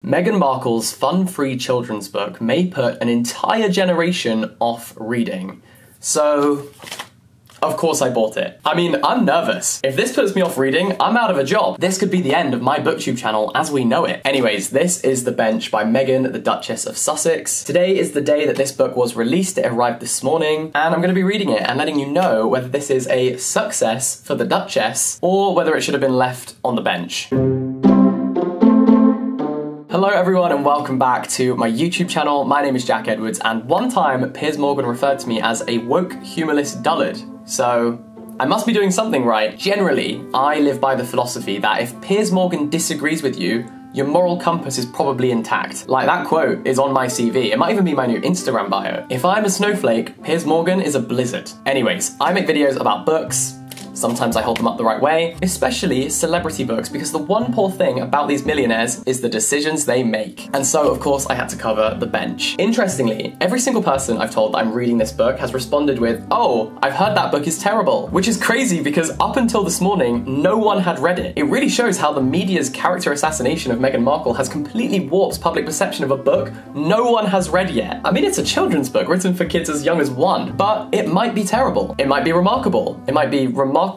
Meghan Markle's fun-free children's book may put an entire generation off reading. So, of course I bought it. I mean, I'm nervous. If this puts me off reading, I'm out of a job. This could be the end of my booktube channel as we know it. Anyways, this is The Bench by Meghan, the Duchess of Sussex. Today is the day that this book was released. It arrived this morning, and I'm gonna be reading it and letting you know whether this is a success for the Duchess or whether it should have been left on the bench. Hello everyone and welcome back to my YouTube channel. My name is Jack Edwards, and one time Piers Morgan referred to me as a woke, humorless dullard. So I must be doing something right. Generally, I live by the philosophy that if Piers Morgan disagrees with you, your moral compass is probably intact. Like, that quote is on my CV. It might even be my new Instagram bio. If I'm a snowflake, Piers Morgan is a blizzard. Anyways, I make videos about books. Sometimes I hold them up the right way, especially celebrity books, because the one poor thing about these millionaires is the decisions they make. And so, of course, I had to cover The Bench. Interestingly, every single person I've told that I'm reading this book has responded with, "Oh, I've heard that book is terrible," which is crazy because up until this morning, no one had read it. It really shows how the media's character assassination of Meghan Markle has completely warped public perception of a book no one has read yet. I mean, it's a children's book written for kids as young as 1, but it might be terrible. It might be remarkable. It might be remarkable.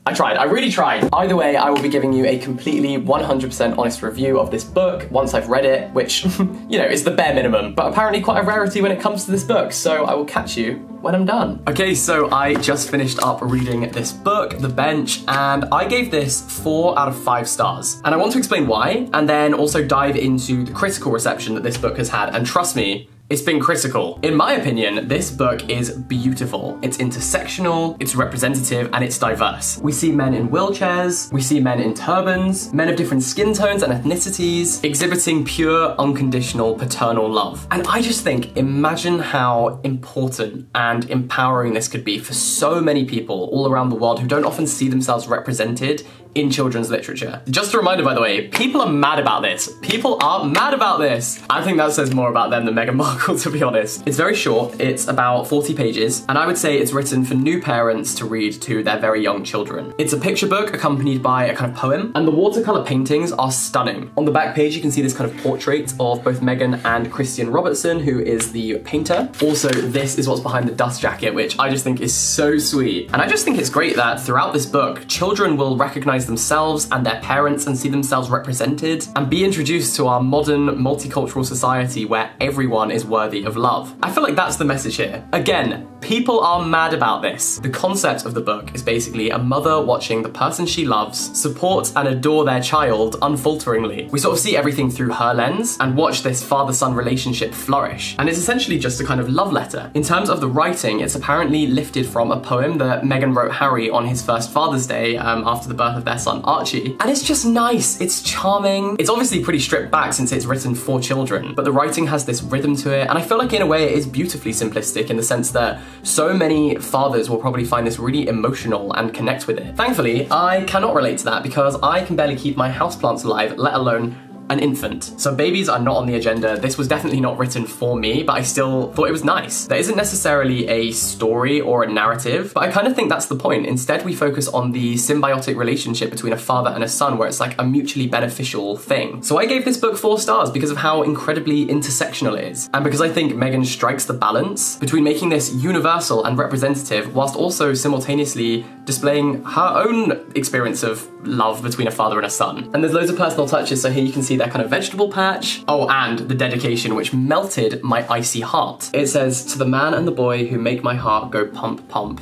I tried, I really tried. Either way, I will be giving you a completely 100% honest review of this book once I've read it, which, you know, is the bare minimum, but apparently quite a rarity when it comes to this book, so I will catch you when I'm done. Okay, so I just finished up reading this book, The Bench, and I gave this 4 out of 5 stars. And I want to explain why, and then also dive into the critical reception that this book has had, and trust me, it's been critical. In my opinion, this book is beautiful. It's intersectional, it's representative, and it's diverse. We see men in wheelchairs, we see men in turbans, men of different skin tones and ethnicities, exhibiting pure, unconditional, paternal love. And I just think, imagine how important and empowering this could be for so many people all around the world who don't often see themselves represented in children's literature. Just a reminder, by the way, people are mad about this. People are mad about this. I think that says more about them than Meghan Markle, to be honest. It's very short, it's about 40 pages, and I would say it's written for new parents to read to their very young children. It's a picture book accompanied by a kind of poem, and the watercolor paintings are stunning. On the back page, you can see this kind of portrait of both Meghan and Christian Robertson, who is the painter. Also, this is what's behind the dust jacket, which I just think is so sweet. And I just think it's great that throughout this book, children will recognize themselves and their parents and see themselves represented and be introduced to our modern multicultural society where everyone is worthy of love. I feel like that's the message here. Again, people are mad about this. The concept of the book is basically a mother watching the person she loves support and adore their child unfalteringly. We sort of see everything through her lens and watch this father-son relationship flourish. And it's essentially just a kind of love letter. In terms of the writing, it's apparently lifted from a poem that Meghan wrote Harry on his first Father's Day after the birth of their son Archie. And it's just nice, it's charming. It's obviously pretty stripped back since it's written for children, but the writing has this rhythm to it, and I feel like in a way it is beautifully simplistic in the sense that so many fathers will probably find this really emotional and connect with it. Thankfully, I cannot relate to that because I can barely keep my houseplants alive, let alone an infant. So babies are not on the agenda. This was definitely not written for me, but I still thought it was nice. There isn't necessarily a story or a narrative, but I kind of think that's the point. Instead, we focus on the symbiotic relationship between a father and a son, where it's like a mutually beneficial thing. So I gave this book 4 stars because of how incredibly intersectional it is, and because I think Meghan strikes the balance between making this universal and representative whilst also simultaneously displaying her own experience of love between a father and a son. And there's loads of personal touches, so here you can see their kind of vegetable patch. Oh, and the dedication, which melted my icy heart. It says, "To the man and the boy who make my heart go pump, pump."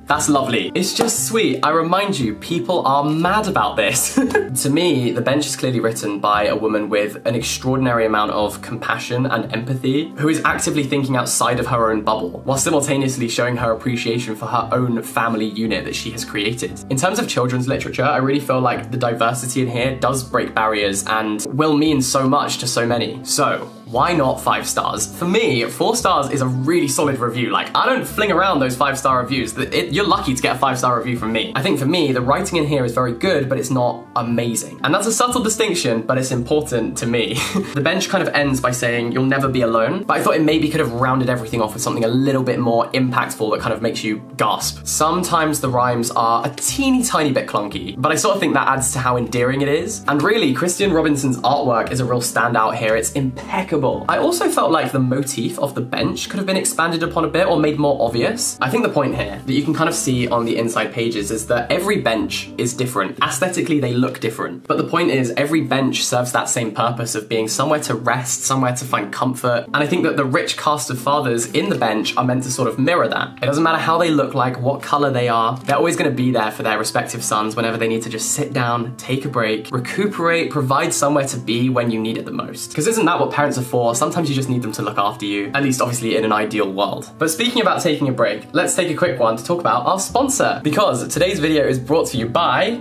That's lovely. It's just sweet. I remind you, people are mad about this. To me, The Bench is clearly written by a woman with an extraordinary amount of compassion and empathy, who is actively thinking outside of her own bubble, while simultaneously showing her appreciation for her own family unit that she has created. In terms of children's literature, I really feel like the diversity in here does break barriers and will mean so much to so many. So, Why not 5 stars? For me, 4 stars is a really solid review. Like, I don't fling around those 5-star reviews. You're lucky to get a 5-star review from me. I think for me, the writing in here is very good, but it's not amazing. And that's a subtle distinction, but it's important to me. The bench kind of ends by saying, you'll never be alone, but I thought it maybe could have rounded everything off with something a little bit more impactful that kind of makes you gasp. Sometimes the rhymes are a teeny tiny bit clunky, but I sort of think that adds to how endearing it is. And really, Christian Robinson's artwork is a real standout here. It's impeccable. I also felt like the motif of the bench could have been expanded upon a bit or made more obvious. I think the point here that you can kind of see on the inside pages is that every bench is different. Aesthetically, they look different. But the point is, every bench serves that same purpose of being somewhere to rest, somewhere to find comfort. And I think that the rich cast of fathers in the bench are meant to sort of mirror that. It doesn't matter how they look like, what color they are, they're always going to be there for their respective sons whenever they need to just sit down, take a break, recuperate, provide somewhere to be when you need it the most. Because isn't that what parents are for? Sometimes you just need them to look after you, at least obviously in an ideal world. But speaking about taking a break, let's take a quick one to talk about our sponsor, because today's video is brought to you by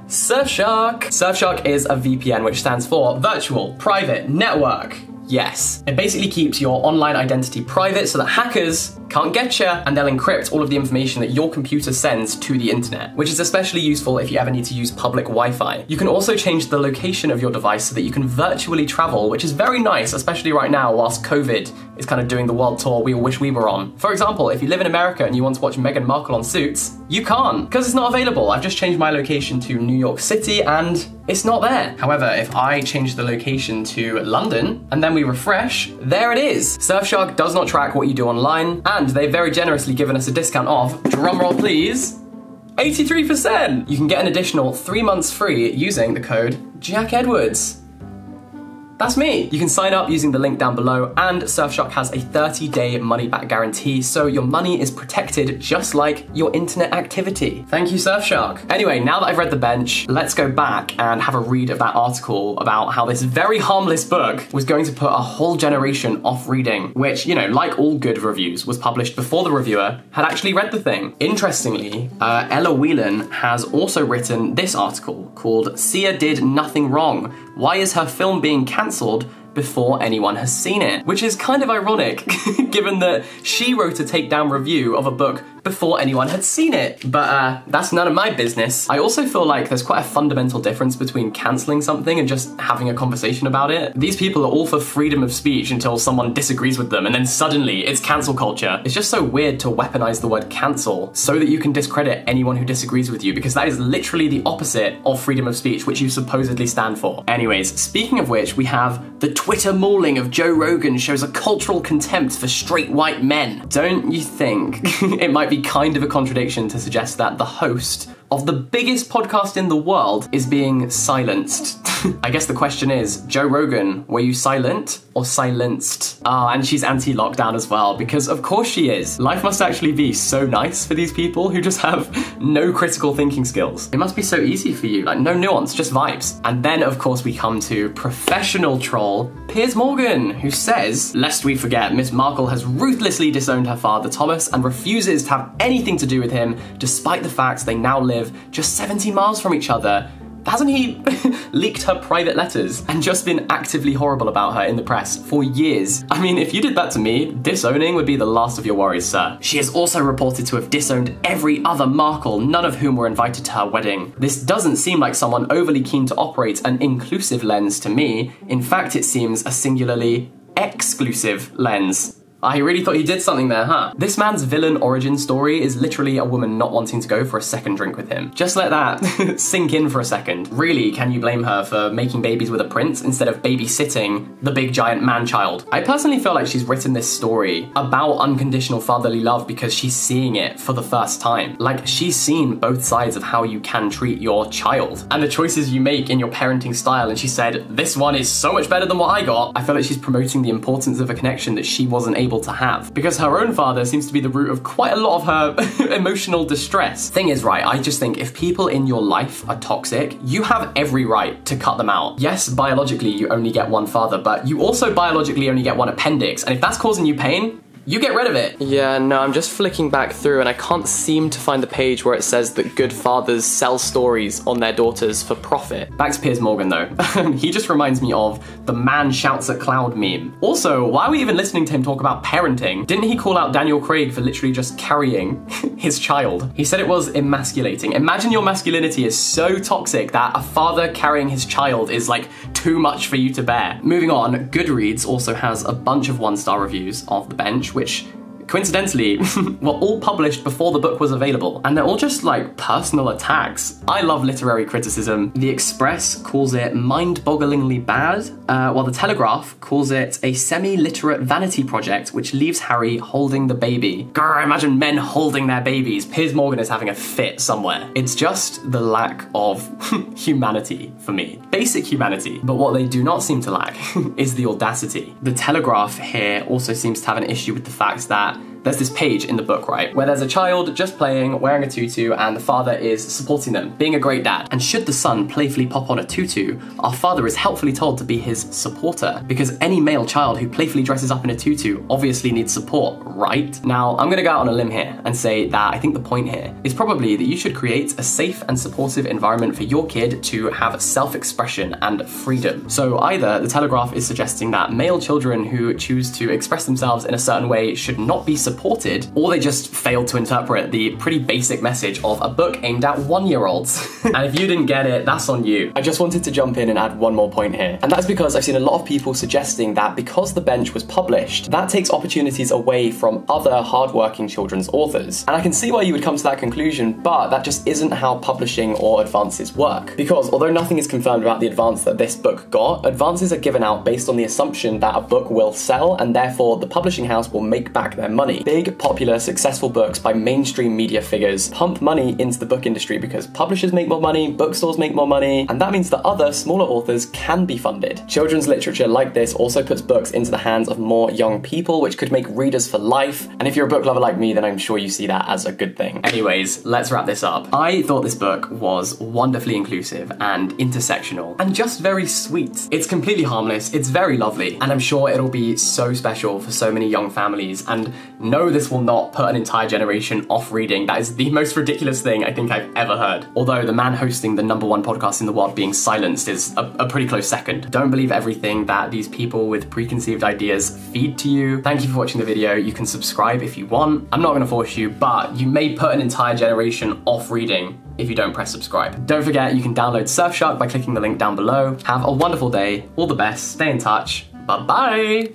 Surfshark. Surfshark is a VPN, which stands for Virtual Private Network. Yes. It basically keeps your online identity private so that hackers can't get you, and they'll encrypt all of the information that your computer sends to the internet, which is especially useful if you ever need to use public Wi-Fi. You can also change the location of your device so that you can virtually travel, which is very nice, especially right now whilst COVID is kind of doing the world tour we all wish we were on. For example, if you live in America and you want to watch Meghan Markle on Suits, you can't, because it's not available. I've just changed my location to New York City and it's not there. However, if I change the location to London and then we refresh, there it is. Surfshark does not track what you do online, and they've very generously given us a discount of, drumroll please, 83%. You can get an additional 3 months free using the code jackedwards. That's me. You can sign up using the link down below, and Surfshark has a 30-day money-back guarantee, so your money is protected just like your internet activity. Thank you, Surfshark. Anyway, now that I've read the bench, let's go back and have a read of that article about how this very harmless book was going to put a whole generation off reading, which, you know, like all good reviews, was published before the reviewer had actually read the thing. Interestingly, Ella Whelan has also written this article called "Sia Did Nothing Wrong. Why is her film being cancelled before anyone has seen it?" Which is kind of ironic, given that she wrote a takedown review of a book before anyone had seen it. But that's none of my business. I also feel like there's quite a fundamental difference between cancelling something and just having a conversation about it. These people are all for freedom of speech until someone disagrees with them, and then suddenly it's cancel culture. It's just so weird to weaponize the word cancel so that you can discredit anyone who disagrees with you, because that is literally the opposite of freedom of speech, which you supposedly stand for. Anyways, speaking of which, we have the Twitter mauling of Joe Rogan shows a cultural contempt for straight white men. Don't you think it might be kind of a contradiction to suggest that the host of the biggest podcast in the world is being silenced? I guess the question is, Joe Rogan, were you silent or silenced? And she's anti-lockdown as well, because of course she is. Life must actually be so nice for these people who just have no critical thinking skills. It must be so easy for you, like no nuance, just vibes. And then of course we come to professional troll Piers Morgan, who says, lest we forget, Miss Markle has ruthlessly disowned her father Thomas and refuses to have anything to do with him, despite the fact they now live just 70 miles from each other. Hasn't he leaked her private letters and just been actively horrible about her in the press for years? I mean, if you did that to me, disowning would be the last of your worries, sir. She is also reported to have disowned every other Markle, none of whom were invited to her wedding. This doesn't seem like someone overly keen to operate an inclusive lens to me. In fact, it seems a singularly exclusive lens. I really thought he did something there, huh? This man's villain origin story is literally a woman not wanting to go for a second drink with him. Just let that sink in for a second. Really, can you blame her for making babies with a prince instead of babysitting the big giant man-child? I personally feel like she's written this story about unconditional fatherly love because she's seeing it for the first time. Like, she's seen both sides of how you can treat your child and the choices you make in your parenting style, and she said, this one is so much better than what I got. I feel like she's promoting the importance of a connection that she wasn't able to have, because her own father seems to be the root of quite a lot of her emotional distress. Thing is, right, I just think if people in your life are toxic, you have every right to cut them out. Yes, biologically you only get one father, but you also biologically only get one appendix, and if that's causing you pain, you get rid of it. Yeah, no, I'm just flicking back through and I can't seem to find the page where it says that good fathers sell stories on their daughters for profit. Back to Piers Morgan though. He just reminds me of the man shouts at cloud meme. Also, why are we even listening to him talk about parenting? Didn't he call out Daniel Craig for literally just carrying his child? He said it was emasculating. Imagine your masculinity is so toxic that a father carrying his child is like too much for you to bear. Moving on, Goodreads also has a bunch of 1-star reviews of The Bench, which coincidentally, were all published before the book was available, and they're all just like personal attacks. I love literary criticism. The Express calls it mind-bogglingly bad, while the Telegraph calls it a semi-literate vanity project which leaves Harry holding the baby. Grr, imagine men holding their babies. Piers Morgan is having a fit somewhere. It's just the lack of humanity for me. Basic humanity. But what they do not seem to lack is the audacity. The Telegraph here also seems to have an issue with the fact that there's this page in the book, right, where there's a child just playing, wearing a tutu, and the father is supporting them, being a great dad. And should the son playfully pop on a tutu, our father is helpfully told to be his supporter, because any male child who playfully dresses up in a tutu obviously needs support, right? Now, I'm gonna go out on a limb here and say that I think the point here is probably that you should create a safe and supportive environment for your kid to have self-expression and freedom. So either the Telegraph is suggesting that male children who choose to express themselves in a certain way should not be supported, or they just failed to interpret the pretty basic message of a book aimed at 1-year-olds. And if you didn't get it, that's on you. I just wanted to jump in and add one more point here. And that's because I've seen a lot of people suggesting that because The Bench was published, that takes opportunities away from other hardworking children's authors. And I can see why you would come to that conclusion, but that just isn't how publishing or advances work. Because although nothing is confirmed about the advance that this book got, advances are given out based on the assumption that a book will sell, and therefore the publishing house will make back their money. Big, popular, successful books by mainstream media figures pump money into the book industry because publishers make more money, bookstores make more money, and that means that other, smaller authors can be funded. Children's literature like this also puts books into the hands of more young people, which could make readers for life, and if you're a book lover like me, then I'm sure you see that as a good thing. Anyways, let's wrap this up. I thought this book was wonderfully inclusive and intersectional, and just very sweet. It's completely harmless, it's very lovely, and I'm sure it'll be so special for so many young families, and no, this will not put an entire generation off reading. That is the most ridiculous thing I think I've ever heard. Although the man hosting the #1 podcast in the world being silenced is a pretty close second. Don't believe everything that these people with preconceived ideas feed to you. Thank you for watching the video. You can subscribe if you want. I'm not gonna force you, but you may put an entire generation off reading if you don't press subscribe. Don't forget, you can download Surfshark by clicking the link down below. Have a wonderful day, all the best, stay in touch, bye-bye!